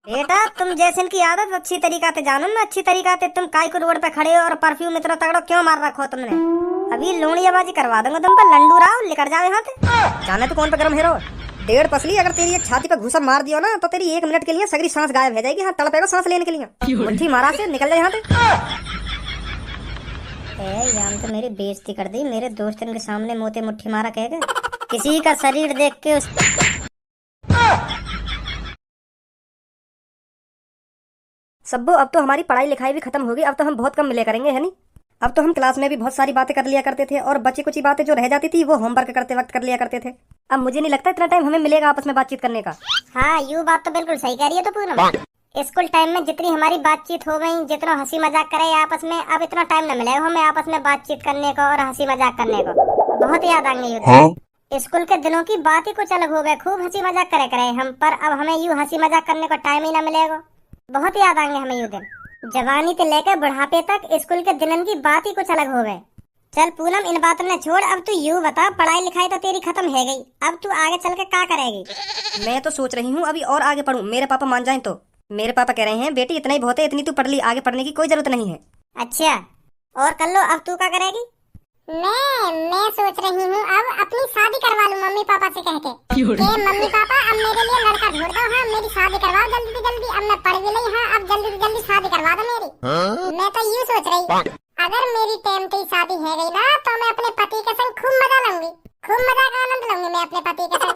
बेटा तुम जैसे की आदत अच्छी तरीका से जानो ना, अच्छी तरीका से तुम काय को रोड पे खड़े हो और परफ्यूम इतना तगड़ो क्यों मार रखो तुमने। अभी लोनियाबाजी करवा दूंगा तुम पर, लंडू राव निकल जाओ यहाँ से। जाने तो कौन पे गरम हेरो। डेढ़ पसली अगर तेरी एक छाती पे घुसा मार दियो ना तो तेरी 1 मिनट के लिए सगरी सांस गायब हो जाएगी। हाँ तड़पेगा सांस लेने के लिए। मुट्ठी मारा से निकल जाए यहाँ से। यार तो मेरी बेइज्जती कर दी, मेरे दोस्तों के सामने मोते मुट्ठी मारा कह के। किसी का शरीर देख के उस सब्बो अब तो हमारी पढ़ाई लिखाई भी खत्म होगी। अब तो हम बहुत कम मिले करेंगे, है नहीं। अब तो हम क्लास में भी बहुत सारी बातें कर लिया करते थे और बची कुछ बातें जो रह जाती थी वो होमवर्क करते वक्त कर लिया करते थे। अब मुझे नहीं लगता इतना टाइम हमें मिलेगा आपस में बातचीत करने का। हाँ यू बात तो बिल्कुल सही कह रही है। तो पूनम स्कूल टाइम में जितनी हमारी बातचीत हो गई, जितना हंसी मजाक करे आपस में, अब इतना टाइम न मिलेगा हमें आपस में बातचीत करने को और हंसी मजाक करने को। बहुत याद आएंगे यूँ। स्कूल के दिनों की बात ही कुछ अलग हो गए, खूब हंसी मजाक करे हम, पर अब हमें यूँ हंसी मजाक करने को टाइम ही न मिलेगा। बहुत याद आएंगे हमें यूँ दिन। जवानी से लेकर बुढ़ापे तक स्कूल के दिनों की बात ही कुछ अलग हो गए। चल पूनम इन बातों ने छोड़, अब तू यूँ बता, पढ़ाई लिखाई तो तेरी खत्म है गई, अब तू आगे चल के क्या करेगी। मैं तो सोच रही हूँ अभी और आगे पढूं, मेरे पापा मान जाएं तो। मेरे पापा कह रहे हैं बेटी इतना ही बहुत है, इतनी तू पढ़ ली, आगे पढ़ने की कोई जरूरत नहीं है। अच्छा और कर लो, अब तू क्या करेगी। मैं सोच रही हूँ अब अपनी शादी करवा लूँ मम्मी पापा से कह के मम्मी पापा अब मेरे लिए लड़का ढूंढ दो। हाँ मेरी शादी करवाओ जल्दी से जल्दी, अब मैं पढ़ भी नहीं। हाँ अब जल्दी से जल्दी शादी करवा दो मेरी। मैं तो यूँ सोच रही, अगर मेरी टाइम की शादी है गई ना तो मैं अपने पति के संग खूब मजा लूंगी, खूब मजा का आनंद लूंगी मैं अपने पति के संग।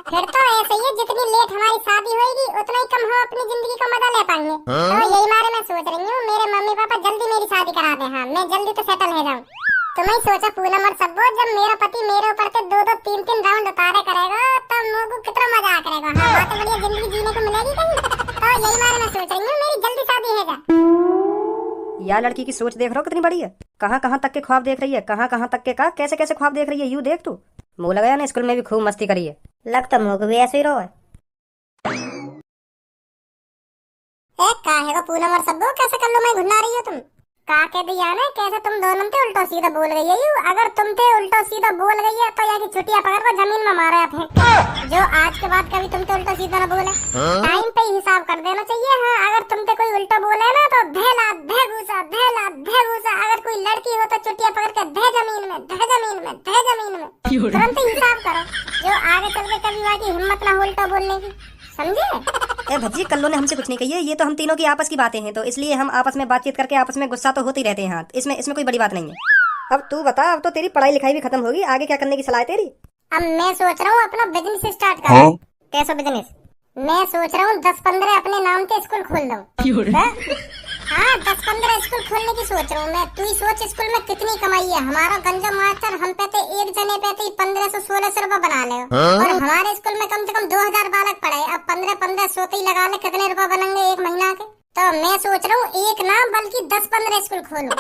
फिर तो ऐसे ही है, जितनी लेट हमारी शादी होगी उतना ही कम हम अपनी जिंदगी का मजा ले पाएंगे। तो यही मारे मैं सोच रही हूँ मेरे मम्मी पापा जल्दी मेरी शादी करा दे। हाँ मैं जल्दी तो सेटल हो जाऊँ। तुम्हें सोचा पूनम और सब्बो, जब मेरा पति मेरे ऊपर से 2-2 3-3 राउंड उतारे करेगा तब मुझको कितना मजा आ करेगा। हाँ बात बढ़िया जिंदगी जीने को मिलेगी कहीं। तो यही मारे मैं सोच रही हूँ मेरी जल्दी शादी है जा। यार लड़की की सोच देख रहा हो कितनी बड़ी है। कहाँ कहाँ तक के ख्वाब देख रही है, कहाँ कहाँ तक के का कैसे कैसे ख्वाब देख रही है। यूँ देख तू, मुँह लगाया ना स्कूल में भी खूब मस्ती करी है। लगता मुँह को भी ऐसे ही रहो है। काहे को पूनम और सब्बो कैसे कर लो मैं घुना रही हो तुम। का कह दिया ना कैसे तुम दोनों थे उल्टा सीधा बोल गई है। अगर तुम थे उल्टा सीधा बोल गई है तो यार की छुट्टियां पकड़ को जमीन में मारा फेंक, जो आज के बाद कभी तुम थे उल्टा सीधा ना बोले। टाइम पे हिसाब कर देना चाहिए। हाँ अगर तुम थे कोई उल्टा बोले ना तो धेला धे घूसा धेला धे घूसा। अगर कोई लड़की हो तो छुट्टियां पकड़ के धे जमीन में धे जमीन में धे जमीन में, तुरंत हिसाब करो, जो आगे चल के कभी वहाँ की हिम्मत ना हो उल्टा बोलने की, समझे। ए भज्जी कल्लो ने हमसे कुछ नहीं कही है, ये तो हम तीनों की आपस की बातें हैं, तो इसलिए हम आपस में बातचीत करके आपस में गुस्सा तो होते ही रहते हैं। हाँ इसमें कोई बड़ी बात नहीं है। अब तू बता, अब तो तेरी पढ़ाई लिखाई भी खत्म होगी, आगे क्या करने की सलाह है तेरी। अब मैं सोच रहा हूँ अपना बिजनेस स्टार्ट करूँ। कैसा बिजनेस। मैं सोच रहा हूँ 10-15 अपने नाम के स्कूल खोल दूँ। हाँ 10-15 स्कूल खोलने की सोच रहा हूँ मैं। तू ही सोच स्कूल में कितनी कमाई है। हमारा गंजा मास्टर हम पे तो एक जने पे तो 1500-1600 रुपए बना ले, और हमारे स्कूल में कम से कम 2000 बालक पढ़े। अब 15-15 सोते ही लगा ले, कितने रुपए बनेंगे एक महीना के। तो मैं सोच रहा हूँ एक ना बल्कि 10-15 स्कूल खोलूं,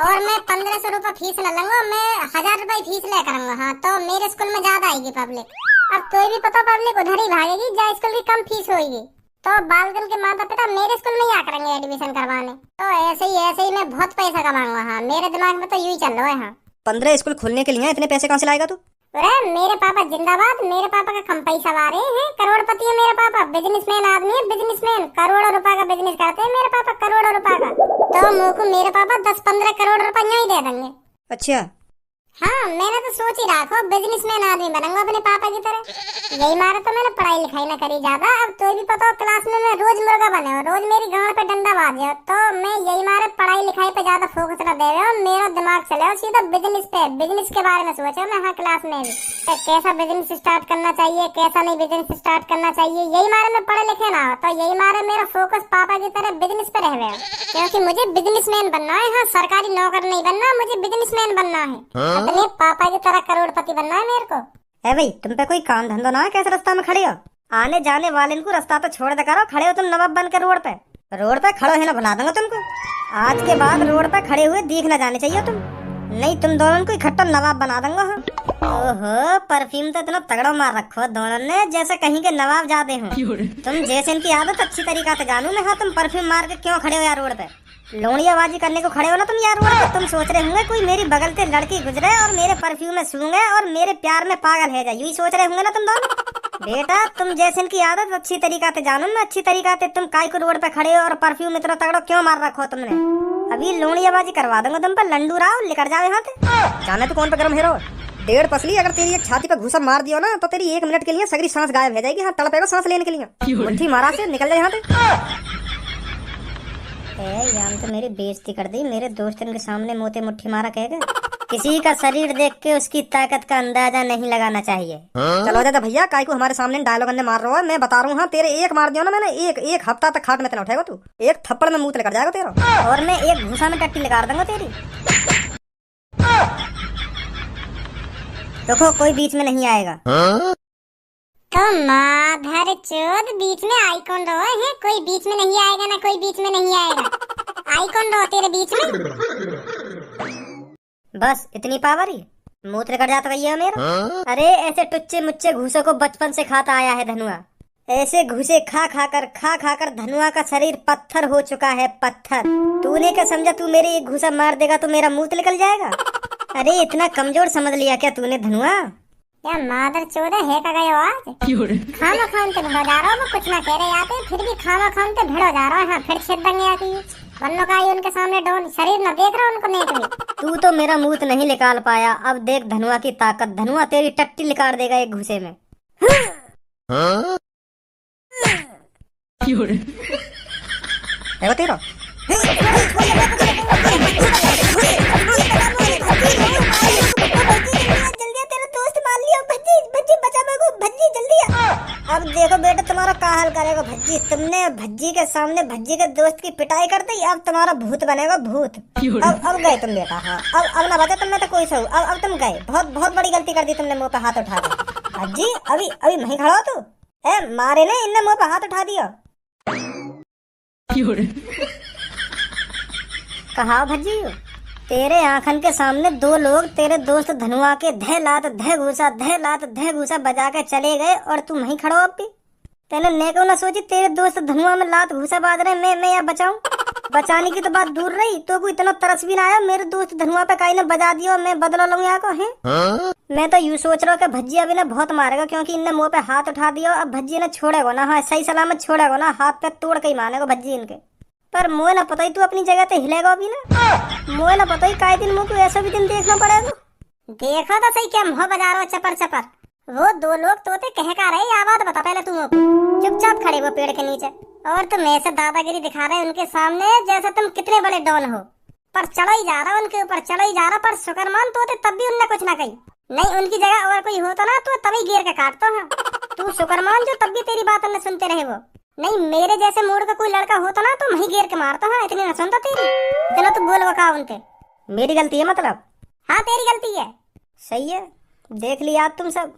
और मैं 1500 रुपए फीस न लूंगा, मैं 1000 रुपए फीस ले करूंगा। हाँ तो मेरे स्कूल में ज्यादा आएगी पब्लिक। अब कोई भी पता पब्लिक उधर ही भागेगी जहाँ स्कूल की कम फीस होगी, तो बालगन के माता पिता मेरे स्कूल में ही आ करेंगे एडमिशन करवाने। तो ऐसे ही मैं बहुत पैसा कमाऊंगा। हाँ मेरे दिमाग में तो यही चल रहा है। हाँ 15 स्कूल खोलने के लिए इतने पैसे कहाँ से लाएगा तू। अरे मेरे पापा जिंदाबाद, मेरे पापा का कम पैसा वाले हैं, करोड़पति है मेरे पापा, बिजनेसमैन आदमी है, बिजनेसमैन, करोड़ों रुपए का बिजनेस करते हैं मेरे पापा, करोड़ों रुपए का। तो मुझको मेरे पापा 10-15 करोड़ रुपए ही दे देंगे। अच्छा हाँ मैंने तो सोच ही रखा बिजनेसमैन आदमी बनूंगा अपने पापा की तरह। यही मारा तो मैंने पढ़ाई लिखाई ना करी ज्यादा। अब तो भी पता हो क्लास में मैं रोज मुर्गा बने हो, रोज मेरी गांड पे डंडा बाजे, तो मैं यही मारे पढ़ाई लिखाई पे ज्यादा फोकस न दे रहे हो। मेरा दिमाग चले सीधा बिजनेस पे, बिजनेस के बारे में सोचा मैं। हाँ क्लास में भी कैसा बिजनेस स्टार्ट करना चाहिए, कैसा नहीं बिजनेस स्टार्ट करना चाहिए, यही मारे में पढ़े लिखे ना हो, तो यही मारे मेरा फोकस पापा की तरह बिजनेस पे रह गया, क्योंकि मुझे बिजनेसमैन बनना है। हाँ सरकारी नौकर नहीं बनना, मुझे बिजनेसमैन बनना है। अपने पापा की तरह करोड़पति बनना है मेरे को। है भाई तुम पे कोई काम धंधा ना है, कैसे रास्ता में खड़े हो। आने जाने वाले को रास्ता तो छोड़ दे करो, खड़े हो तुम नवाब बन के रोड पे खड़ो है ना, बना दूंगा तुमको। आज के बाद रोड पे खड़े हुए दिख ना जाने चाहिए तुम, नहीं तुम दोनों को इकट्ठा नवाब बना दूंगा। हाँ ओहो परफ्यूम तो इतना तगड़ा मार रखो दोनों ने, जैसे कहीं के नवाब जाते हो तुम। जैसे इनकी आदत अच्छी तरीका से जानू मैं। हाँ तुम परफ्यूम मार के क्यों खड़े हो यार रोड पे, लोनियाबाजी करने को खड़े हो ना तुम यार रोड पे। तुम सोच रहे होंगे कोई मेरी बगल से लड़की गुजरे और मेरे परफ्यूम में सूंघे और मेरे प्यार में पागल है जाए, यही सोच रहे होंगे ना तुम दोनों। बेटा तुम जैसे इनकी आदत अच्छी तरीका से जानो ना, अच्छी तरीका से तुम काय को रोड पे खड़े हो और परफ्यूम इतना तगड़ो क्यों मार रखो तुमने। अभी लोनियाबाजी करवा दूंगा तुम पर, लंडू राव लेकर जाओ यहाँ से। जाने तो कौन पे गरम हेरो, 1.5 पसली अगर तेरी एक छाती पे घूसा मार दियो ना तो तेरी 1 मिनट के लिए सगरी सांस गायब हो जाएगी। हाँ तड़पेगा सांस लेने के लिए, मुट्ठी मारा से निकल जाए यहाँ से। यार तो मेरी बेइज्जती कर दी, मेरे दोस्तों के सामने मोते मुट्ठी मारा कहेगा। किसी का शरीर देख के उसकी ताकत का अंदाजा नहीं लगाना चाहिए। चलो दादा भैया काय को हमारे सामने डायलॉग अंदर मार रहा है, मैं बता रहा हूँ। हाँ तेरे एक मार दिया ना मैंने, एक हफ्ता तक खाट में तेना उठाएगा तू, एक थप्पड़ में मुंह लेकर जाएगा तेरा, और मैं एक घूसा में टट्टी लगा दूंगा तेरी। देखो कोई बीच में नहीं आएगा। तो माधर चोद बीच में आई कौन रहो है? कोई बीच में नहीं आएगा ना, कोई बीच में नहीं आएगा। आई कौन रहो तेरे बीच में? बस इतनी पावर ही मूत्र कर जाता भैया मेरा। अरे ऐसे टुच्चे मुच्चे घूसों को बचपन से खाता आया है धनुआ। ऐसे घूसे खा खा कर धनुआ का शरीर पत्थर हो चुका है, पत्थर। तूने क्या समझा तू मेरे एक घूसा मार देगा तो मेरा मुंह निकल जाएगा? अरे इतना कमजोर समझ लिया क्या तूने धनुआ? क्या मादर चोद है का गए आज? खाना खान पे भिड़ो जा रहा हूँ, कुछ ना कह रहे आते फिर भी खाना खान पे भिड़ो जा रहा है। फिर छेद दंगे आती बन्नों का उनके सामने डोन शरीर न देख रहा उनको नेट में। तू तो मेरा मुंह नहीं निकाल पाया, अब देख धनुआ की ताकत। धनुआ तेरी टट्टी निकाल देगा एक घूसे में। है तेरा अब देखो बेटा तुम्हारा का हाल करेगा भज्जी। तुमने भज्जी के सामने भज्जी के दोस्त की पिटाई कर दी, अब तुम्हारा भूत बनेगा भूत। अब गए तुम बेटा। हाँ अब ना बचा तुमने तो कोई सही। अब तुम गए, बहुत बड़ी गलती कर दी तुमने मुंह पे हाथ उठा के। भज्जी अभी वहीं खड़ा हो तू, है मारे ने इनने मुंह पे हाथ उठा दिया। कहा भज्जी तेरे आंखन के सामने 2 लोग तेरे दोस्त धनुआ के धे लात धे घूसा बजा के चले गए और तू वहीं खड़ो। अब भी तेने नेको ना सोची तेरे दोस्त धनुआ में लात घूसा बाज रहे, मैं या बचाऊं? बचाने की तो बात दूर रही, तो कोई इतना तरस भी ना आया मेरे दोस्त धनुआ पे काई ने बजा दिया, मैं बदला लूं यहाँ को है। मैं तो यूँ सोच रहा हूँ कि भज्जी अभी ना बहुत मारेगा, क्योंकि इनने मुंह पे हाथ उठा दिया। अब भज्जी ने छोड़ेगा ना, हाँ सही सलामत छोड़ेगा ना, हाथ पे तोड़ के ही मारेगा भज्जी इनके। पर मुझे ना पता ही तू अपनी जगह पे हिलेगा अभी ना, मुझे ना पता ही काय दिन मुझको ऐसा भी दिन देखना पड़ेगा। देखो तो सही क्या मुँह बजा रहा हो चपर। वो 2 लोग तोते कह का रहे, आवाज बता पहले तुम। चुपचाप खड़े वो पेड़ के नीचे, और तुम ऐसे दादागिरी दिखा रहे उनके सामने जैसे तुम कितने बड़े डॉन हो। पर चढ़ा ही जा रहा उनके ऊपर, चढ़ा ही जा रहा। पर शुक्र मान तोते तब भी उनने कुछ ना कही। नहीं उनकी जगह और कोई होता ना तो तभी गिर के काटता है। तू शुक्र मान जो तब भी तेरी बात उन्हें सुनते रहे वो। नहीं मेरे जैसे मूड का कोई लड़का होता ना तो वही गिर के मारता है, इतनी न सुनता तेरी। चलो तू बोल बका उनके। मेरी गलती है मतलब? हाँ तेरी गलती है। सही है, देख लिया तुम सब।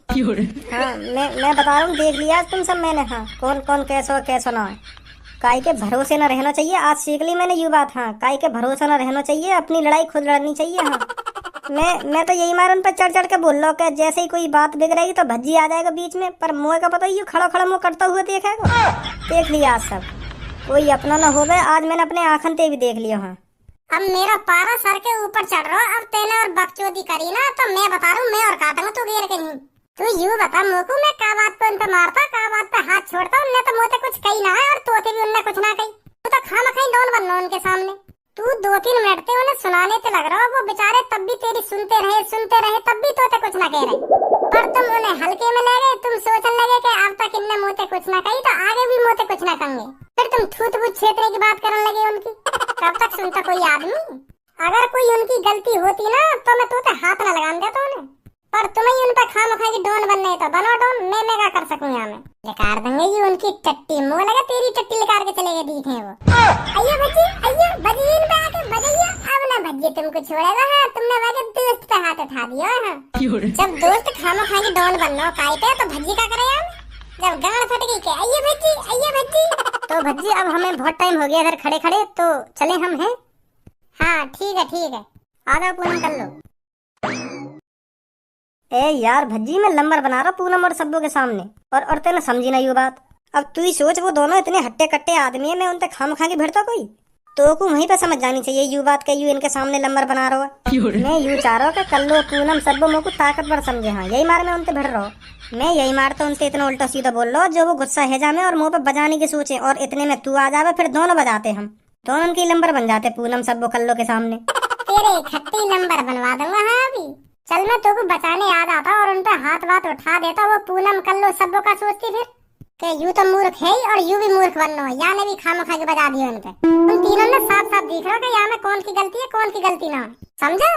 हाँ मैं बता रहा हूँ, देख लिया तुम सब मैंने। हाँ कौन कैसो ना है। काय के भरोसे न रहना चाहिए, आज सीख ली मैंने ये बात। हाँ काय के भरोसा न रहना चाहिए, अपनी लड़ाई खुद लड़नी चाहिए। हाँ मैं तो यही मार उन पर चढ़ के बोल लो कि जैसे ही कोई बात बिगड़ेगी तो भज्जी आ जाएगा बीच में। पर मोह का पता ही खड़ा मुँह करता हुआ देखेगा। देख लिया आज सब, कोई अपना न हो गए। आज मैंने अपने आंखन ते भी देख लिया। हाँ अब मेरा पारा सर के ऊपर चढ़ रहा। अब तेने और बकचोदी करी ना तो मैं बता रहा हूँ, मैं और काटूंगा तू गिर के नहीं। तू यूँ बता मोकू मैं का बात पे उन पे मारता, का बात पे हाथ छोड़ता। उनने तो मुझे कुछ कही ना है और तोते भी उनने कुछ ना कही। तू तो खाना खाई डॉन बनना उनके सामने। तू 2-3 मिनट ते उन्हें सुनाने ते लग रहा हो, वो बेचारे तब भी तेरी सुनते रहे तब भी तोते कुछ ना कह रहे। पर तुम उन्हें हल्के में ले गए, तुम सोचने लगे कि अब तक इनने मुँह कुछ ना कही तो आगे भी मुँह कुछ ना कहेंगे। फिर तुम थूत बूत छेतने की बात करने लगे उनकी। कब तक सुनता कोई आदमी? अगर कोई उनकी गलती होती ना तो मैं तोते हाथ न लगान देता उन्हें। पर तुम्हें उन पर खामखा की डॉन बनने तो बनो डॉन, मैं क्या कर सकूं यहाँ में। निकाल देंगे ये उनकी टट्टी, मुँह लगा तेरी टट्टी निकाल के चले गए दिखे वो। अय्यो भज्जी बजिए इन पे आके बजाइए। अब ना भज्जी तुमको छोड़ेगा। हाँ तुमने वजह दोस्त पे हाथ उठा दिया। हाँ जब दोस्त खामखा की डॉन बनना काय पे तो भज्जी का करे यार। जब गांड फट गई के अय्यो भज्जी। तो भज्जी अब हमें बहुत टाइम हो गया इधर खड़े तो चले हम हैं। हाँ ठीक है आधा पूनम कर लो। ए यार भज्जी मैं नंबर बना रहा पूनम और सब्बों के सामने, और तेने समझी ना ये बात। अब तू ही सोच वो दोनों इतने हट्टे कट्टे आदमी है, मैं उनसे खाम खा के भिड़ता कोई। तो को वहीं पे समझ जानी चाहिए, यू बात के यू इनके सामने नंबर बना रहा है। मैं यू चाह रहा हूँ कि कल्लो पूनम सब्बो मोको ताकतवर समझे। हाँ यही मार मैं उनसे भिड़ रहा हूँ। मैं यही मारता हूँ उनसे इतना उल्टा सीधा बोल रहा हूँ जो वो गुस्सा है जामे और मुंह पे बजाने की सोचे, और इतने में तू आ जावे, फिर दोनों बजाते हम दोनों की नंबर बन जाते पूनम सब्बो कल्लो के सामने। तेरे खट्टी नंबर बनवा दूंगा। हाँ अभी चल मैं तो को बचाने आ जाता और उन पे हाथ वाथ उठा देता। वो पूनम कल्लो सब्बो का सोचती फिर कि यू तो मूर्ख है और यू भी मूर्ख बनना है, या ने भी खामखा के बजा दिया उन पे। उन तीनों ने साफ साफ दिख रहा कि यहाँ में कौन की गलती है कौन की गलती ना है, समझा?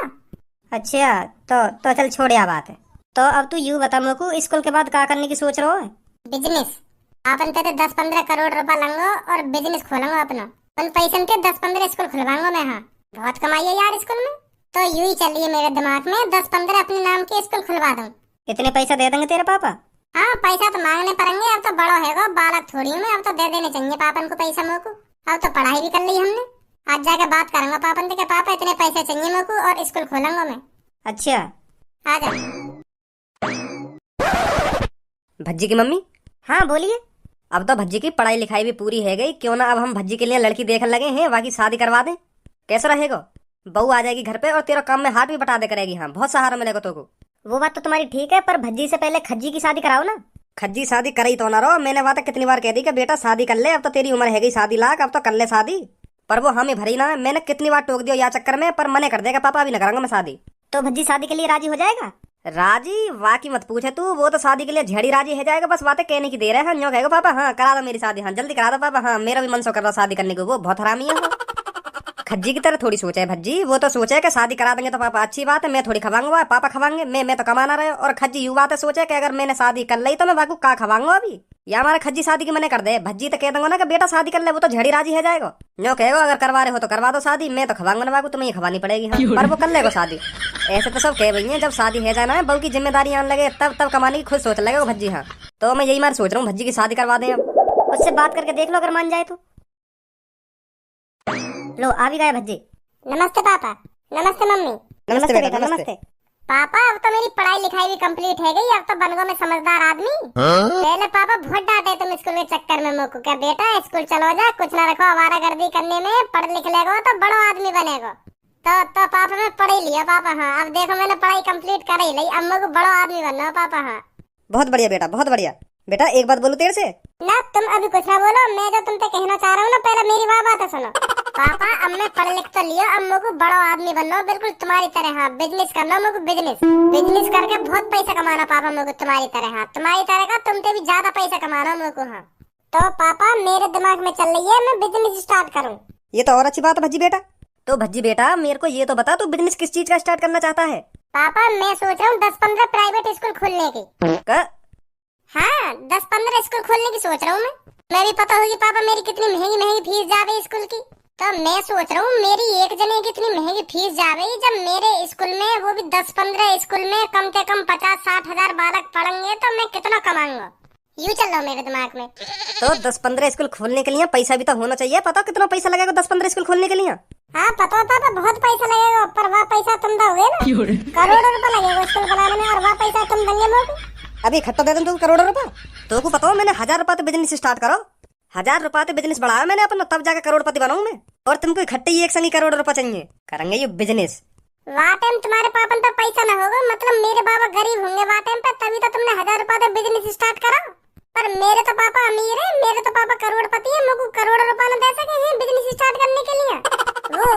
अच्छा तो चल छोड़ या बात है। तो अब तू यू बता मुझको स्कूल के बाद क्या करने की सोच रहा है? बिजनेस। अपन पे 10-15 करोड़ रुपया लूंगा और बिजनेस खोलूंगा अपना। उन पैसे के 10-15 स्कूल खुलवाऊंगा मैं। हाँ बहुत कमाई है यार स्कूल में। तो यूं ही चल रही है मेरे दिमाग में 10-15 अपने नाम के स्कूल खुलवा दूं। इतने पैसा दे देंगे तेरे पापा? हाँ पैसा तो मांगने पड़ेंगे, अब तो बड़ा है बालक थोड़ी हूँ मैं, अब तो दे देने चाहिए पापन को पैसा मोको। अब तो पढ़ाई भी कर ली हमने। आज जाके बात करूंगा पापन से कि पापा इतने पैसे चाहिए मोको और स्कूल खोलूंगा मैं। अच्छा आ जा। भज्जी की मम्मी। हाँ बोलिए। अब तो भज्जी की पढ़ाई लिखाई भी पूरी है गई, क्यों ना अब हम भज्जी के लिए लड़की देखने लगे हैं, बाकी शादी करवा दें। कैसा रहेगा? बहू आ जाएगी घर पे और तेरा काम में हाथ भी बटा दे करेगी। हाँ बहुत सहारा मिलेगा तो को। वो बात तो तुम्हारी ठीक है, पर भज्जी से पहले खज्जी की शादी कराओ ना। खज्जी शादी कराई तो ना रहो, मैंने बात कितनी बार कह दी कि बेटा शादी कर ले, अब तो तेरी उम्र है गई शादी लाख, अब तो कर ले शादी। पर वो हमें भरी ना, मैंने कितनी बार टोक दिया या चक्कर में, पर मने कर देगा पापा अभी न कराऊंगा मैं शादी। तो भज्जी शादी के लिए राजी हो जाएगा? राजी वाकी मत पूछे तू, वो तो शादी के लिए झेड़ी राजी है जाएगा, बस बातें कहने की देर है। हाँ न्यों कहेगा पापा हाँ करा दो मेरी शादी, हाँ जल्दी करा दो पापा, हाँ मेरा भी मन सो कर रहा शादी करने को। वो बहुत हरामी है। खज्जी की तरह थोड़ी सोचा है भज्जी, वो तो सोचा है कि शादी करा देंगे तो पापा अच्छी बात है, मैं थोड़ी खवाऊंगा पापा खवाएंगे, मैं तो कमाना रहे। और खज्जी यू बात है सोचा है कि अगर मैंने शादी कर ली तो मैं बाकू का खवाऊंगा अभी, या हमारा खज्जी शादी की मने कर दे। भज्जी तो कह दूंगा ना कि बेटा शादी कर ले, वो तो झड़ी राजी है जाएगा। न्यों कहेगा अगर करवा रहे हो तो करवा दो शादी, मैं तो खवाऊंगा ना बाकू, तुम्हें ही खवानी पड़ेगी। हाँ पर वो कर लेगा शादी। ऐसे तो सब कह रही है जब शादी है जाना है बहू की जिम्मेदारी आने लगे तब कमाने की खुद सोच लगेगा भज्जी। हाँ तो मैं यही मार सोच रहा हूँ भज्जी की शादी करवा दें। अब उससे बात करके देख लो अगर मान जाए तो। लो आ भी गए भज्जी। नमस्ते पापा। नमस्ते मम्मी। नमस्ते बेटा नमस्ते। पापा अब तो मेरी पढ़ाई लिखाई भी कंप्लीट है गई, अब तो बन गो मैं समझदार आदमी। पहले पापा बहुत डांटे तुम स्कूल के चक्कर में मोको, क्या बेटा स्कूल चलो जा, कुछ ना रखो आवारागर्दी करने में, पढ़ लिख लेगा तो बड़ो आदमी बनेगा। तो पापा मैं पढ़ ही लिया पापा। हाँ अब देखो मैंने पढ़ाई कंप्लीट कर ही ली, अब मेरे को बड़ो आदमी बनना है पापा। हाँ बहुत बढ़िया बेटा बहुत बढ़िया। बेटा एक बात बोलूं तेरे से? ना तुम अभी कुछ ना बोलो, मैं जो तुम पे कहना चाह रहा हूँ ना पहले मेरी बात सुनो। पापा अब मैं पढ़ लिख तो लिया, अब मेरे को बड़ा आदमी बनना हो बिल्कुल तुम्हारी तरह। हाँ बिजनेस करना मेरे को, बिजनेस करके बहुत पैसा कमाना पापा मेरे को तुम्हारी तरह। हाँ तुम्हारी तरह का तुमसे भी ज्यादा पैसा कमाना मेरे को। हाँ तो पापा मेरे दिमाग में चल रही है मैं बिजनेस स्टार्ट करूँ। ये तो और अच्छी बात है भज्जी बेटा। तो भज्जी बेटा मेरे को ये तो बता तू बिजनेस किस चीज का स्टार्ट करना चाहता है? पापा मैं सोच रहा हूँ 10-15 प्राइवेट स्कूल खोलने की। हाँ 10-15 स्कूल खोलने की सोच रहा हूँ मैं भी पता होगी पापा मेरी कितनी महंगी फीस जावे स्कूल की। तो मैं सोच रहा हूँ मेरी एक जने की इतनी महंगी फीस जावे, जब मेरे स्कूल में वो भी 10-15 स्कूल में कम से कम 50-60 हजार बालक पढ़ेंगे तो मैं कितना कमाऊंगा। यूँ चल रहा मेरे दिमाग में। तो 10-15 स्कूल खोलने के लिए पैसा भी तो होना चाहिए, पता कितना पैसा लगेगा 10-15 स्कूल खोलने के लिए? हाँ पता पापा बहुत पैसा लगेगा, पर वह पैसा तुम दोगे ना, करोड़ों रुपए लगेगा स्कूल बनाने में, और वह पैसा तुम देंगे मुझे? अभी इकट्ठा दे दूं करोड़ों रुपए? तो को पता हो मैंने 1000 रुपए बिजनेस स्टार्ट करो, 1000 रुपए बिजनेस बढ़ाया मैंने अपना, तब जाकर करोड़पति बनाऊं मैं। और तुमको इकट्ठे ही एक संग करोड़ रुपए चाहिए, करेंगे ये बिजनेस। वहाँ टाइम तुम्हारे पापन पे पैसा न होगा, मतलब मेरे बाबा गरीब होंगे वहाँ टाइम पे, तभी तो तुमने 1000 रुपए बिजनेस स्टार्ट करा। पर मेरे तो पापा अमीर है, मेरे तो पापा करोड़पति है, मुझे करोड़ों रुपए न दे सके हैं बिजनेस स्टार्ट करने के लिए।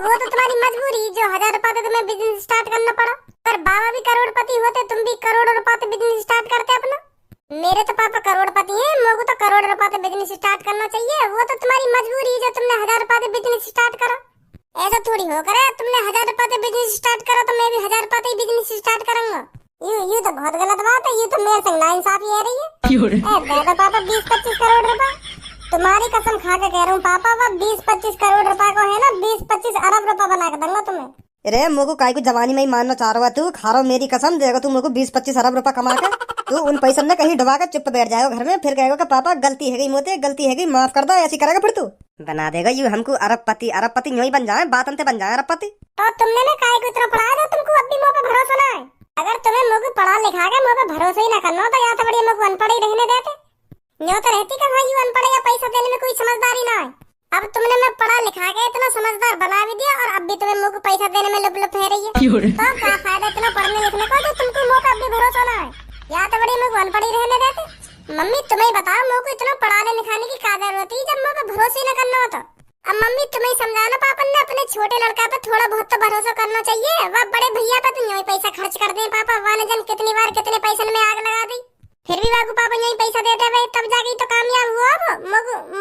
वो तो तुम्हारी मजबूरी जो 1000 रुपए तुम्हें बिजनेस स्टार्ट करना पड़ा। पर बाबा भी करोड़पति होते, तुम भी करोड़ों रुपए बिजनेस स्टार्ट करते अपना। मेरे तो पापा करोड़पति हैं, मुझे तो करोड़ रुपए बिजनेस स्टार्ट करना चाहिए। वो तो तुम्हारी मजबूरी जो तुमने 1000 रुपए बिजनेस स्टार्ट करा। ऐसा थोड़ी हो करे तुमने 1000 रुपए बिजनेस स्टार्ट करा तो मैं भी 1000 रुपए बिजनेस स्टार्ट करूंगा। ये तो बहुत गलत बात है, ये तो मेरे संग नाइंसाफी है रही है। दे दो पापा 20-25 करोड़ रुपए, तुम्हारी कसम खा के कह रहा हूँ पापा, वो 20-25 करोड़ रुपए को है ना 20-25 अरब रुपए बना के दूंगा तुम्हें। अरे मुझको काई को जवानी में ही मानना चाह रहा है तू, खा रहा मेरी कसम देगा तू मुझको 20-25 अरब रुपए कमा के, तू उन पैसों ने कहीं डुबा कर चुप बैठ जाएगा घर में, फिर कहेगा कि पापा गलती है गई मोते, गलती है गई माफ कर दो, ऐसी करेगा फिर तू बना देगा यू हमको अरबपति यूं ही बन जाए, बात अंते बन जाए अरबपति। तो तुमने ना काहे को इतना पढ़ाया जो तुमको अब भी मुझ पे भरोसा ना है? अगर तुम्हें मुझे पढ़ा लिखा के मुझ पे भरोसा ही ना करना तो या तो बढ़िया मुझे अनपढ़ ही रहने देते। न्यों तो रहती कहाँ यू अनपढ़ या पैसा देने में कोई समझदारी ना है। अब तुमने मैं पढ़ा लिखा के इतना समझदार बना भी दिया और अब भी तुम्हें मुंह को पैसा देने में लुप लुप है रही है। तो क्या फायदा इतना पढ़ने लिखने का जो तुमको मुंह पे अब भी भरोसा ना है। या तो बड़ी मुंह अनपढ़ी रहने देते। मम्मी तुम्हें बताओ मुंह को इतना पढ़ाने लिखाने की क्या जरूरत है जब मुंह पे भरोसा ही न करना हो तो। अब मम्मी तुम्हें समझाना पापा ने अपने छोटे लड़का पे थोड़ा बहुत तो भरोसा करना चाहिए। वह बड़े भैया पे तो यही पैसा खर्च कर दे पापा। वाने जन कितनी बार कितने पैसे में आग लगा दी फिर भी वाकू पापा यही पैसा देते हुए तब जाके तो कामयाब हुआ वो।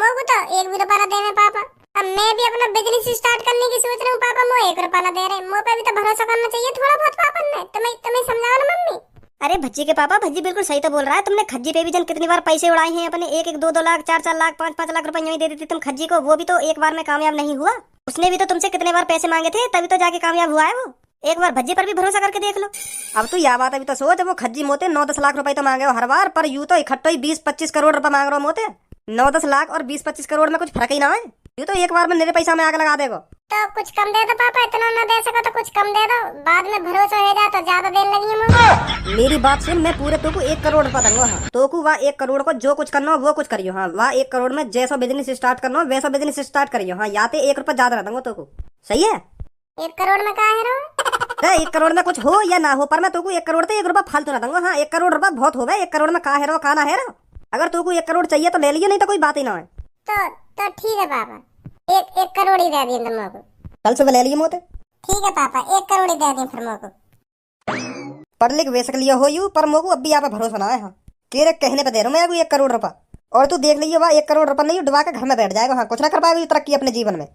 मोगू तो एक भी रुपया दे में पापा। अब मैं भी अपना बिजनेस स्टार्ट करने की सोच रहा हूँ पापा। मुझे 1 रुपया दे रहे मुँह पे भी तो भरोसा करना चाहिए थोड़ा बहुत पापा ने। तुम्हें समझाओ ना मम्मी। अरे भज्जी के पापा, भज्जी बिल्कुल सही तो बोल रहा है। तुमने खज्जी पे भी जन कितनी बार पैसे उड़ाए हैं अपने। 1-1, 2-2 लाख, 4-4 लाख, 5-5 लाख रुपए यूं ही दे देती तुम खज्जी को। वो भी तो एक बार में कामयाब नहीं हुआ। उसने भी तो तुमसे कितने बार पैसे मांगे थे तभी तो जाके कामयाब हुआ है वो। एक बार भज्जी पर भी भरोसा करके देख लो। अब तो यह बात अभी तो सोच, वो खज्जी मोते 9-10 लाख रुपए तो मांगे हो हर बार, पर यूं तो इकट्ठा ही 20-25 करोड़ रुपए मांग रहे हो मोते। 9-10 लाख और 20-25 करोड़ में कुछ फर्क ही ना है। यूं तो एक बार में मेरे पैसा में आग लगा देगा। तो कुछ कम दे दो पापा। इतना न दे सको तो कुछ कम दे दो। बाद में भरोसा हो जाए तो ज्यादा देने लगी मुझे। मेरी बात सुन, मैं पूरे तो को 1 करोड़ रुपया दूंगा। हाँ तो को वह 1 करोड़ को जो कुछ करना हो वो कुछ करियो। हाँ वह 1 करोड़ में जैसा बिजनेस स्टार्ट करना हो वैसा बिजनेस स्टार्ट करियो। हाँ या तो 1 रुपया ज्यादा दूंगा तो को। सही है। 1 करोड़ में क्या है रो? 1 करोड़ में कुछ हो या ना हो, पर मैं तुमको 1 करोड़ तो 1 रुपया फालतू ना दूंगा। हाँ 1 करोड़ रुपया बहुत हो गए। 1 करोड़ में का है रो का ना है रो। अगर तुमको 1 करोड़ चाहिए तो ले लियो, नहीं तो कोई बात ही ना है। तो ठीक है पापा। 1 करोड़ ही दे दिए तुम लोगों को। कल सुबह ले लिए मोते। ठीक है पापा 1 करोड़ ही दे दिए फिर मोको। पढ़ लिख वेसक लिया हो यू, पर मोको अब भी यहाँ पे भरोसा ना है। हाँ तेरे कहने पे दे रहा हूँ मैं 1 करोड़ रुपया। और तू देख लीजिए वह 1 करोड़ रुपया नहीं डुबा के घर में बैठ जाएगा। हाँ कुछ ना कर पाएगा तरक्की अपने जीवन में।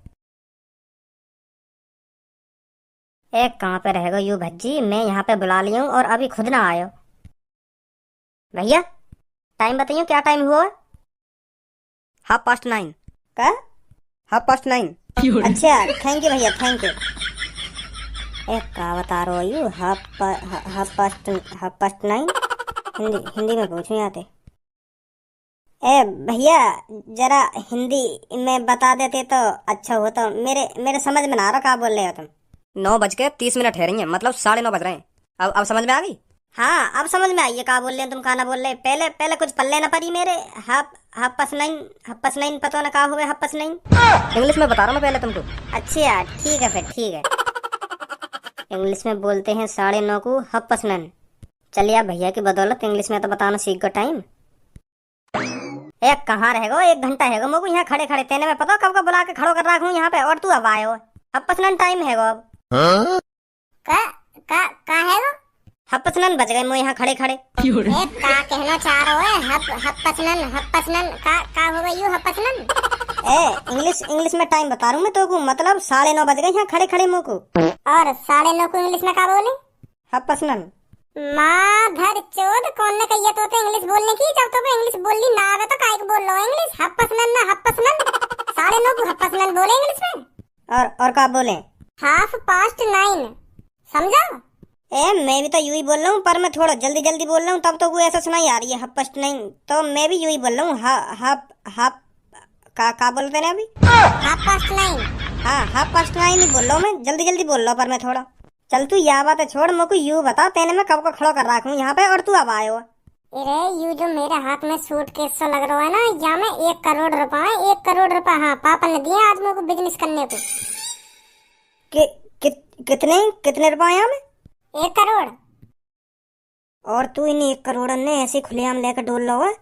कहाँ पे रहेगा यू भज्जी? मैं यहाँ पे बुला लिया हूँ और अभी खुद ना आयो। भैया टाइम बताइए क्या टाइम हुआ? 9:30। क्या 9:30? अच्छा थैंक यू भैया थैंक यू। क्या बता रहे हो यू? 9:30 हिंदी में पूछूं आते। भैया जरा हिंदी में बता देते तो अच्छा होता। मेरे समझ में ना आ रहा क्या बोल रहे हो तुम। 9:30 है रही है, मतलब 9:30 बज रहे हैं। अब समझ में आ गई? हाँ अब समझ में आई है क्या बोल रहे हैं तुम, खाना बोल रहे। पहले कुछ पल्ले ना पड़ी मेरे। 9:30 पता ना क्या हुआ। 9:30 इंग्लिश में बता रहा हूँ पहले तुमको। अच्छा ठीक है फिर ठीक है। इंग्लिश में बोलते हैं 9:30 को 9:30। चलिए आप भैया की बदौलत इंग्लिश में तो बताना सीख गो टाइम। कहाँ रहेगा? 1 घंटा है मोको यहाँ खड़े खड़े। तेने में पता कब का बुला के खड़ो कर रखूँ यहाँ पे, और तू अब आए हो। 9:30 टाइम है अब। का है वो? 9:30 बज गए मैं यहाँ खड़े खड़े। का कहना चाह रहे हो? 9:30 का हो गई यू 9:30? इंग्लिश में टाइम बता रहा हूँ मैं तो को, मतलब 9:30 बज गए यहाँ खड़े खड़े मोको। और 9:30 को इंग्लिश में क्या बोले? 9:30। माधर चोद कौन ने कही तो इंग्लिश बोलने की? जब तो इंग्लिश बोलनी ना आवे तो काय को बोल लो इंग्लिश। 9:30 ना 9:30 को 9:30 बोले इंग्लिश में। और क्या बोले? 9:30 समझा? मैं भी तो यूं ही बोल रहा हूँ, पर मैं थोड़ा जल्दी बोल रहा हूँ तब तो वो ऐसा सुनाई आ रही है 9:30। तो मैं भी यूं ही बोल रहा हूँ। का बोलते हैं अभी? 9:30। हाँ 9:30 नहीं बोल रहा हूँ मैं, जल्दी बोल रहा हूँ पर मैं थोड़ा। चल तू यह बात है छोड़, मेरे को यूं बता तेने मैं कब को खड़ा कर रखा हूँ यहाँ पे और तू अब आए हो। अरे यू जो मेरे हाथ में सूटकेस सा लग रहा है ना, यहाँ में 1 करोड़ रुपए है। 1 करोड़ रुपए हाँ पापा ने दिए आज मेरे को बिजनेस करने को। कितने रुपए यहाँ में? 1 करोड़। और तू इन 1 करोड़ ने ऐसे खुलेआम लेकर डोल लो है?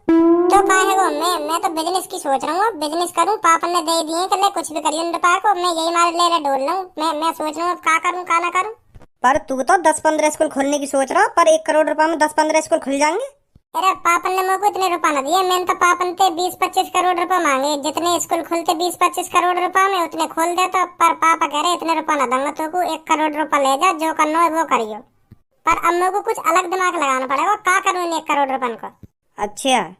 तो क्या है वो? मैं तो बिजनेस की सोच रहा हूँ। बिजनेस करूँ पापा ने दे दिए कि ले कुछ भी करिए रुपए को। मैं यही मार ले डोल रहा हूँ। मैं सोच रहा हूँ क्या करूँ क्या ना करूँ। पर तू तो 10-15 स्कूल खोलने की सोच रहा, पर 1 करोड़ रुपए में 10-15 स्कूल खुल जाएंगे। अरे पापा ने मेरे को इतने रुपए ना दिए। मैंने तो पापा ने 20-25 करोड़ रुपए मांगे। जितने स्कूल खुलते 20-25 करोड़ रुपए में उतने खोल देता। पर पापा कह रहे इतने रुपए ना दूंगा तो 1 करोड़ रुपए ले जा, जो करना है वो करियो। पर अब मेरे को कुछ अलग दिमाग लगाना पड़ेगा। क्या करूँ इन 1 करोड़ रुपए को? अच्छा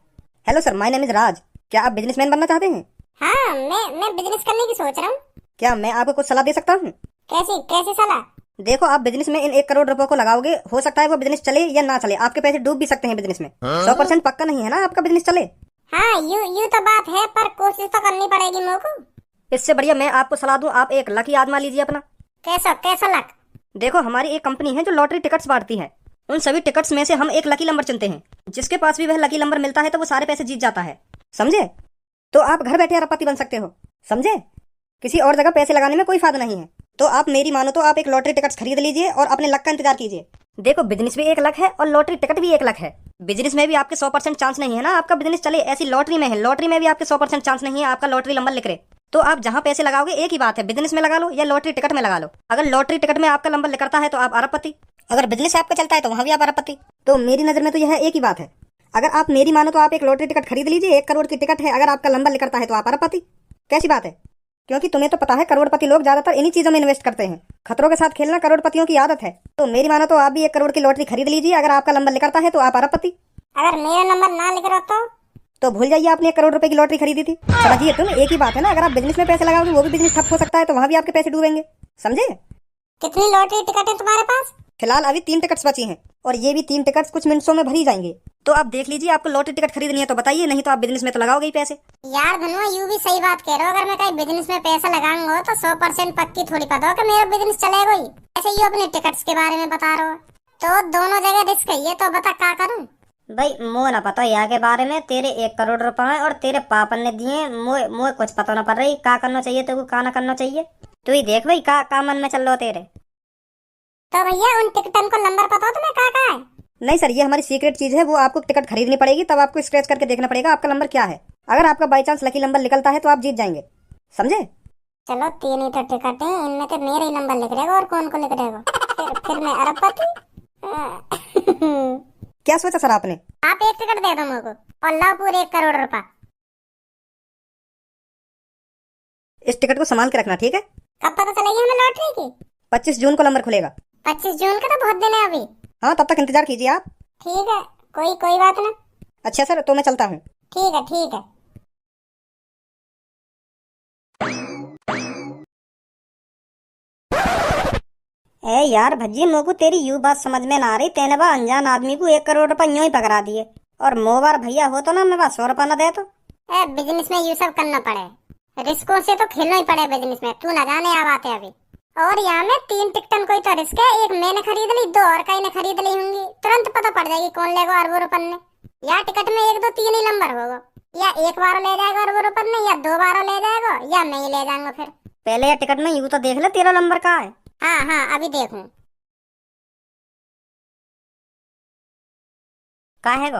hello sir, my name is Raj. क्या आप बिजनेसमैन बनना चाहते हैं? हाँ मैं बिजनेस करने की सोच रहा हूँ। क्या मैं आपको कुछ सलाह दे सकता हूँ? कैसी सलाह? देखो आप बिजनेस में इन 1 करोड़ रुपए को लगाओगे, हो सकता है वो बिजनेस चले या ना चले। आपके पैसे डूब भी सकते हैं बिजनेस में। 100% पक्का नहीं है ना आपका बिजनेस चले। हाँ यू तो बात है, पर कोशिश तो करनी पड़ेगी मेरे को। इससे बढ़िया मैं आपको सलाह दूं, आप एक लकी आजमा लीजिए अपना। कैसा लक? देखो हमारी एक कंपनी है जो लॉटरी टिकट्स बांटती है। उन सभी टिकट्स में से हम एक लकी नंबर चुनते हैं। जिसके पास भी वह लकी नंबर मिलता है तो वो सारे पैसे जीत जाता है, समझे? तो आप घर बैठे अरबपति बन सकते हो। समझे? किसी और जगह पैसे लगाने में कोई फायदा नहीं है। तो आप मेरी मानो तो आप एक लॉटरी टिकट खरीद लीजिए और अपने लक का इंतजार कीजिए। देखो, बिजनेस भी एक लक है और लॉटरी टिकट भी एक लक है। बिजनेस में भी आपके 100% चांस नहीं है ना आपका बिजनेस चले, ऐसी लॉटरी में है, लॉटरी में भी आपके 100% चांस नहीं है आपका लॉटरी नंबर लिख रहे। तो आप जहां पैसे लगाओगे एक ही बात है, बिजनेस में लगा लो या लॉटरी टिकट में लगा लो। अगर लॉटरी टिकट में आपका नंबर लिखता है तो आप अरबपति, अगर बिजनेस आपका चलता है तो वहां भी आप अरबपति। तो मेरी नजर में तो यह एक ही बात है। अगर आप मेरी मानो तो आप एक लॉटरी टिकट खरीद लीजिए, 1 करोड़ की टिकट है, अगर आपका नंबर लिखता है तो आप अरबपति। कैसी बात है? क्योंकि तुम्हें तो पता है करोड़पति लोग ज्यादातर इन्हीं चीजों में इन्वेस्ट करते हैं। खतरों के साथ खेलना करोड़पतियों की आदत है। तो मेरी मानो तो आप भी 1 करोड़ की लॉटरी खरीद लीजिए, अगर आपका नंबर लिखता है तो आप अरबपति। अगर मेरा नंबर ना लिख रहा तो भूल जाइए आपने 1 करोड़ रुपए की लॉटरी खरीदी थी। समझिए तुम, एक ही बात है ना। अगर आप बिजनेस में पैसे लगाओगे वो भी बिजनेस ठप हो सकता है, तो वहाँ भी आपके पैसे डूबेंगे। समझे? कितनी लॉटरी टिकट है तुम्हारे पास? फिलहाल अभी 3 टिकट्स बची हैं और ये भी 3 टिकट्स कुछ मिनटों में भरी जाएंगे। तो आप देख लीजिए, आपको लॉटरी टिकट खरीदनी है तो बताइए, नहीं तो आप बिजनेस में तो लगाओगे ही पैसे। यार धनुआ, यू भी सही बात कह रहे हो। अगर मैं कहीं बिजनेस में पैसा लगाऊंगा तो 100% पक्की थोड़ी पता हो कि मेरा बिजनेस चलेगा ही। ऐसे ही अपने टिकट्स के बारे में बता रहे हो, तो दोनों जगह रिस्क है। ये तो बता क्या करूं? भाई मोह ना पता यहाँ के बारे में। तेरे 1 करोड़ रुपए हैं और तेरे पापा ने दिए, मोह कुछ पता ना पड़ रही। क्या करना चाहिए तेरे को, क्या ना करना चाहिए, तू ही देख भाई। का मन में चल रहा तेरे? तो भैया उन टिकटन को नंबर पता हो तुम्हें क्या है? नहीं सर, ये हमारी सीक्रेट चीज है। वो आपको टिकट खरीदनी पड़ेगी, तब आपको स्क्रैच करके देखना पड़ेगा आपका नंबर क्या है। अगर आपका बाई चांस लकी नंबर निकलता है तो आप जीत जाएंगे। समझे? चलो 3 ही तो टिकट है, इनमें तो मेरा ही नंबर लिख रहेगा और कौन को लिख रहेगा? फिर मैं अरबपति। क्या सोचा सर आपने? आप 1 टिकट दे दो मेरे को और लाओ पूरे 1 करोड़ रुपए। इस टिकट को संभाल के रखना, ठीक है? कब पता चलेगी हमें लॉटरी की? 25 जून को नंबर खुलेगा। 25 जून का तो बहुत दिन है अभी। हाँ, तब तक इंतजार कीजिए आप। ठीक है, कोई बात ना। अच्छा सर, तो मैं चलता हूँ। ठीक है। ए यार भज्जी, मोको तेरी यू बात समझ में ना आ रही। तेने बा अनजान आदमी को 1 करोड़ रुपए यूं ही पकड़ा दिए, और मोबार भैया हो तो ना मेरे पास 100 रुपए न दे तो। बिजनेस में ये सब करना पड़े, रिस्कों से तो खेलना ही पड़े बिजनेस में। तू ना जाने आ बातें अभी। और यहाँ में 3 टिकटन कोई तो रिस्क है। 1 मैंने खरीद ली, 2 और कहीं ने खरीद ली होंगी। तुरंत पता पड़ जाएगी कौन लेगा अरबों रुपन ने। या टिकट में 1 2 3 ही नंबर होगा, या 1 बार ले जाएगा अरबों रुपन ने, या 2 बार ले जाएगा, या मैं ही ले जाऊंगा। फिर पहले ये टिकट में यूं तो देख ले तेरा नंबर कहाँ है। हाँ अभी देखूं। कहाँ है वो?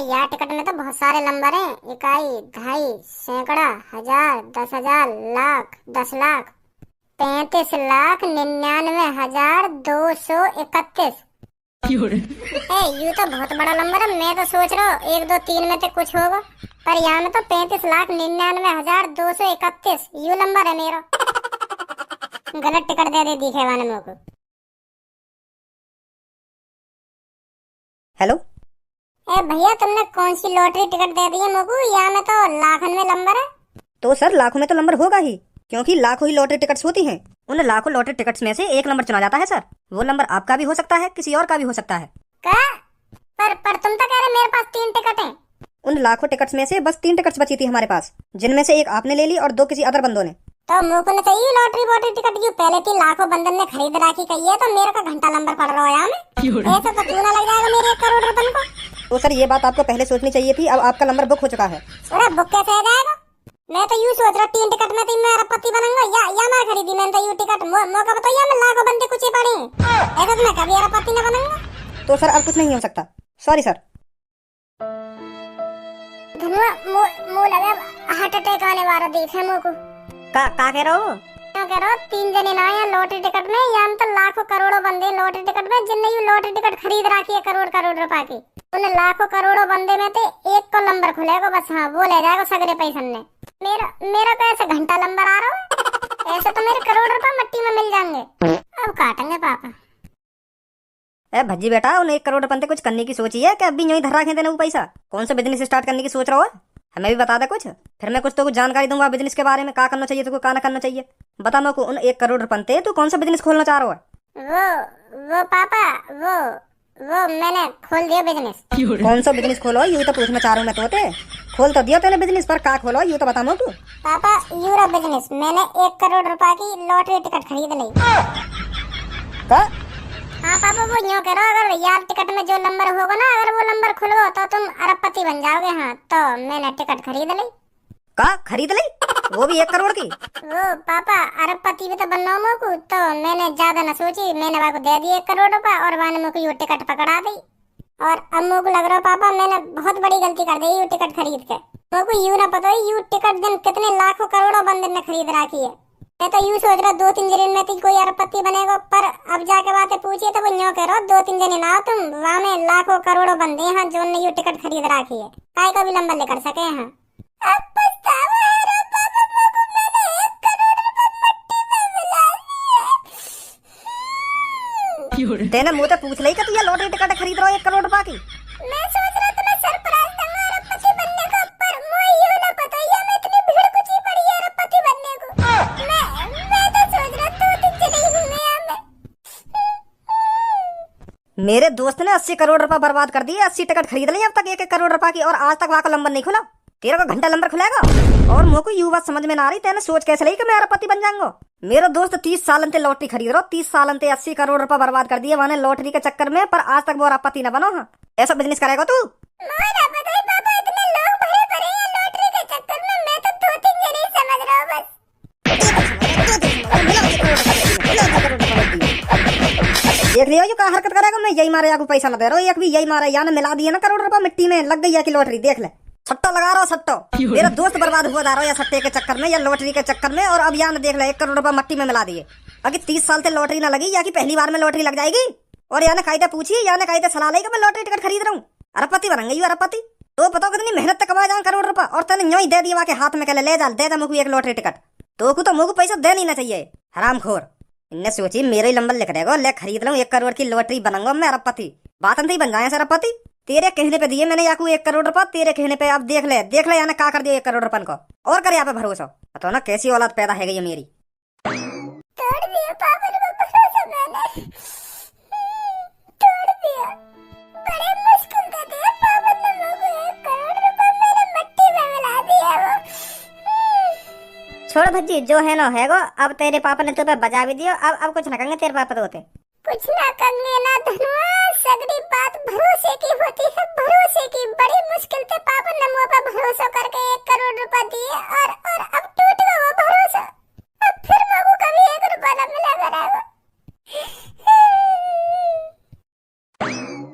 यार टिकट में तो बहुत सारे नंबर हैं। 1 2 सैकड़ा, 1000, 10,000, लाख, 10 लाख, 35,99,231। यू तो बहुत बड़ा नंबर है। मैं तो सोच रहा हूँ 1 2 3 में तो कुछ होगा, पर यहाँ में तो 35,99,231 यू नंबर है मेरा। गलत टिकट दे दिखे वाले मेरे को। हेलो भैया, तुमने कौन सी लॉटरी टिकट दे दी है मेरे को? यहाँ में तो लाखों में नंबर है। तो सर, लाखों में तो नंबर होगा ही, क्योंकि लाखों ही लॉटरी टिकट्स होती हैं। उन लाखों लॉटरी टिकट्स में से 1 नंबर चुना जाता है सर। वो नंबर आपका भी हो सकता है, किसी और का भी हो सकता है। क्या? पर तुम तो कह रहे मेरे पास 3 टिकट हैं। उन लाखों टिकट्स में से बस 3 टिकट्स बची थी हमारे पास, जिनमें से 1 आपने ले ली और 2 किसी अदर बंदों ने। तो मुझको न चाहिए लॉटरी टिकट। जो पहले 3 लाखों बंदन ने खरीद रखी कही है, तो मेरे का घंटा नंबर पड़ रहा है यहाँ में। ऐसे तो चूना लग जाएगा मेरे 1 करोड़ रुपए को। तो सर, ये बात आपको पहले सोचनी चाहिए थी। अब आपका नंबर बुक हो चुका है। अरे बुक कैसे हो जाएगा? मैं तो यूं सोच रहा 3 टिकट में तो मैं अरबपति बनूंगा। या मैं खरीदी मैंने तो यू टिकट। मौका बताइए, मैं लाखों बंदे कुछ ही पड़े। ऐसा तो मैं कभी अरबपति न बनूंगा। तो सर, अब कुछ नहीं हो सकता। Sorry sir. धनुआ, मुंह लगे हार्ट अटैक आने वाला देखे मुझको। का कह रहा हो? कह रहा 3 जने ना है लॉटरी टिकट में। यहाँ तो लाखों करोड़ों बंदे लॉटरी टिकट में, जिनने यू लॉटरी टिकट खरीद रखी है करोड़ रुपए की। उन लाखों करोड़ों बंदे में तो 1 को नंबर खुलेगा बस। हाँ, वो ले जाएगा सगरे पैसे ने। मेरा तो ऐसे घंटा नंबर आ रहा है। ऐसे तो मेरे करोड़ रुपए मिट्टी में मिल जाएंगे। अब काटेंगे पापा। भज्जी बेटा, उन 1 करोड़ रुपए कुछ करने की सोची है कि अभी यूं ही धर रखे देने वो पैसा? कौन सा बिजनेस स्टार्ट करने की सोच रहा हो? हमें भी बता दे कुछ, फिर मैं कुछ तो कुछ जानकारी दूंगा बिजनेस के बारे में। क्या करना चाहिए तुमको, क्या ना करना चाहिए। बता मेरे को, उन 1 करोड़ रुपए तू कौन सा बिजनेस खोलना चाह रहा है? वो पापा, वो मैंने खोल दिया बिजनेस। कौन सा बिजनेस खोलो यू तो पूछना चाह रहा हूँ मैं। तो खोल तो दिया तेरे बिजनेस, पर क्या खोलो यू तो बता मेरे को। पापा, यूरो बिजनेस। मैंने 1 करोड़ रुपए की लॉटरी टिकट खरीद ली। का? हाँ पापा, वो यूँ करो, अगर यार टिकट में जो नंबर होगा ना, अगर वो नंबर खुलवा तो तुम अरबपति बन जाओगे। हाँ, तो मैंने टिकट खरीद ली। का खरीद ली? वो भी 1 करोड़ की। वो पापा अरबपति भी तो बनना हो मोको, तो मैंने ज्यादा न सोची, मैंने वाको दे दिए 1 करोड़ रुपए और वाने मोको यू टिकट पकड़ा दी। और अब मोको लग रहा पापा मैंने बहुत बड़ी गलती कर दी यू टिकट खरीद के। मोको यू ना पता यू टिकट दिन कितने लाखों करोड़ों बंदे ने खरीद रखी है। मैं तो यूं सोच रहा 2-3 दिन में कोई अरबपति बनेगा, पर अब जाके बातें पूछिए तो वो यूं कह रहा 2-3 दिन ना तुम वहाँ में लाखों करोड़ों बंदे हैं जो ने यू टिकट खरीद रखी है, काय का भी लंबा लेकर सके हैं। अब पछतावा है रे पापा, मोको मैंने 1 करोड़ रुपए मट्टी में मिला दिए। तेने मुझे पूछ ली कि तू ये लॉटरी टिकट खरीद रहा है 1 करोड़ रुपए की। मैं सोच रहा था मैं सरप्राइज दूंगा अरबपति बनने का, पर मुझे यूं ना पता ये मैं इतनी भीड़ कुछ पड़ी है अरबपति बनने को। मैं तो सोच रहा 2-3 दिन ही हूँ यहाँ में। मेरे दोस्त ने 80 करोड़ रुपए बर्बाद कर दिए, 80 टिकट खरीद ली अब तक 1-1 करोड़ रुपए की, और आज तक वहां का नंबर नहीं खुला। तेरे को घंटा नंबर खुलेगा। और मुझको यू बात समझ में ना आ रही, तेने सोच कैसे ली कि मैं अरबपति बन जाऊंगा। मेरा दोस्त 30 साल से लॉटरी खरीद रहा, 30 साल से 80 करोड़ रुपए बर्बाद कर दिए मैंने लॉटरी के चक्कर में, पर आज तक वो अरबपति न बनो। हाँ ऐसा बिजनेस करेगा तू? मुझे ना पता है पापा, इतने लोग भरे पड़े हैं लॉटरी के चक्कर में, मैं तो 2-3 दिन ही समझ रहा हूँ बस। देख लियो का हरकत करेगा, मैं यही मारे को पैसा न दे रहा हूँ, एक भी यही मारे या मिला दिए ना करोड़ रुपए मिट्टी में लग गई है कि लॉटरी। देख ले सट्टा लगा रहा हूँ, सट्टो मेरा दोस्त बर्बाद हुआ जा रहा है या सट्टे के चक्कर में या लॉटरी के चक्कर में, और अब यहाँ देख ले 1 करोड़ रुपए मट्टी में मिला दिए। अगर 30 साल से लॉटरी ना लगी या कि पहली बार में लॉटरी लग जाएगी। और या कायदे पूछिए या कायदे सलाह लेगी मैं लॉटरी टिकट खरीद रहा हूँ, अरबपति बनेंगे यू अरबपति। तो बताओ कितनी मेहनत तक कमा जाऊँ करोड़ रुपए, और तेने यूं ही दे दिया के हाथ में कहले ले जा दे मुझको 1 लॉटरी टिकट। तो मुझको पैसा दे नहीं ना चाहिए हरामखोर। इनने सोची मेरे ही नंबर लिख देगा, ले खरीद लूं 1 करोड़ की लॉटरी बनूंगा मैं अरबपति। बात नहीं बन जाए अरबपति, तेरे कहने पे दिए मैंने याकू 1 करोड़ रुपए तेरे कहने पे। अब देख ले याने क्या कर दिया 1 करोड़ रुपए को, और कर यहाँ पे भरोसा। तो ना कैसी औलाद पैदा है गई मेरी। तोड़ दिया पापा ने भरोसा मैंने, तोड़ दिया। बड़े मुश्किल से दिया पापा ने मुझको 1 करोड़ रुपए मेरे मट्टी में मिला दिया वो। छोड़ भज्जी जो है ना है गो, अब तेरे पापा ने तुम्हें बजा भी दिया, अब कुछ ना कहेंगे तेरे पापा तो होते। कुछ ना कहेंगे ना धनुआ, सगरी बात भरोसे की होती है, भरोसे की। बड़ी मुश्किल से पापा ने मुझ पर भरोसा करके 1 करोड़ रुपए दिए, और अब टूट गया वो भरोसा। अब फिर मुझको कभी 1 रुपया ना मिला करेगा।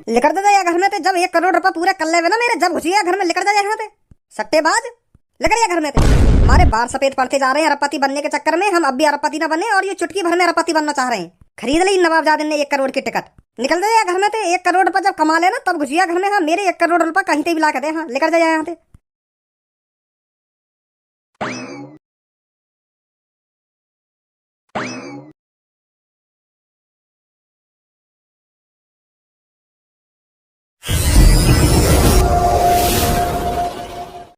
लिकर दे या घर में ते, जब 1 करोड़ रुपए पूरे कर ले ना मेरे, जब घुसिया घर में लिकर दे यहाँ ते सट्टेबाज। लेकर या घर में ते हमारे बाल सफेद पड़ते जा रहे हैं अरबपति बनने के चक्कर में, हम अब भी अरबपति ना बने और ये चुटकी भर में अरबपति बनना चाह रहे हैं। खरीद ली नवाबजादे ने 1 करोड़ की टिकट, निकल जाए घर में ते। 1 करोड़ रुपए जब कमा लेना तब घुसिया घर में। हाँ मेरे 1 करोड़ रुपए कहीं पे भी ला के दे, हाँ लेकर जाए यहाँ से।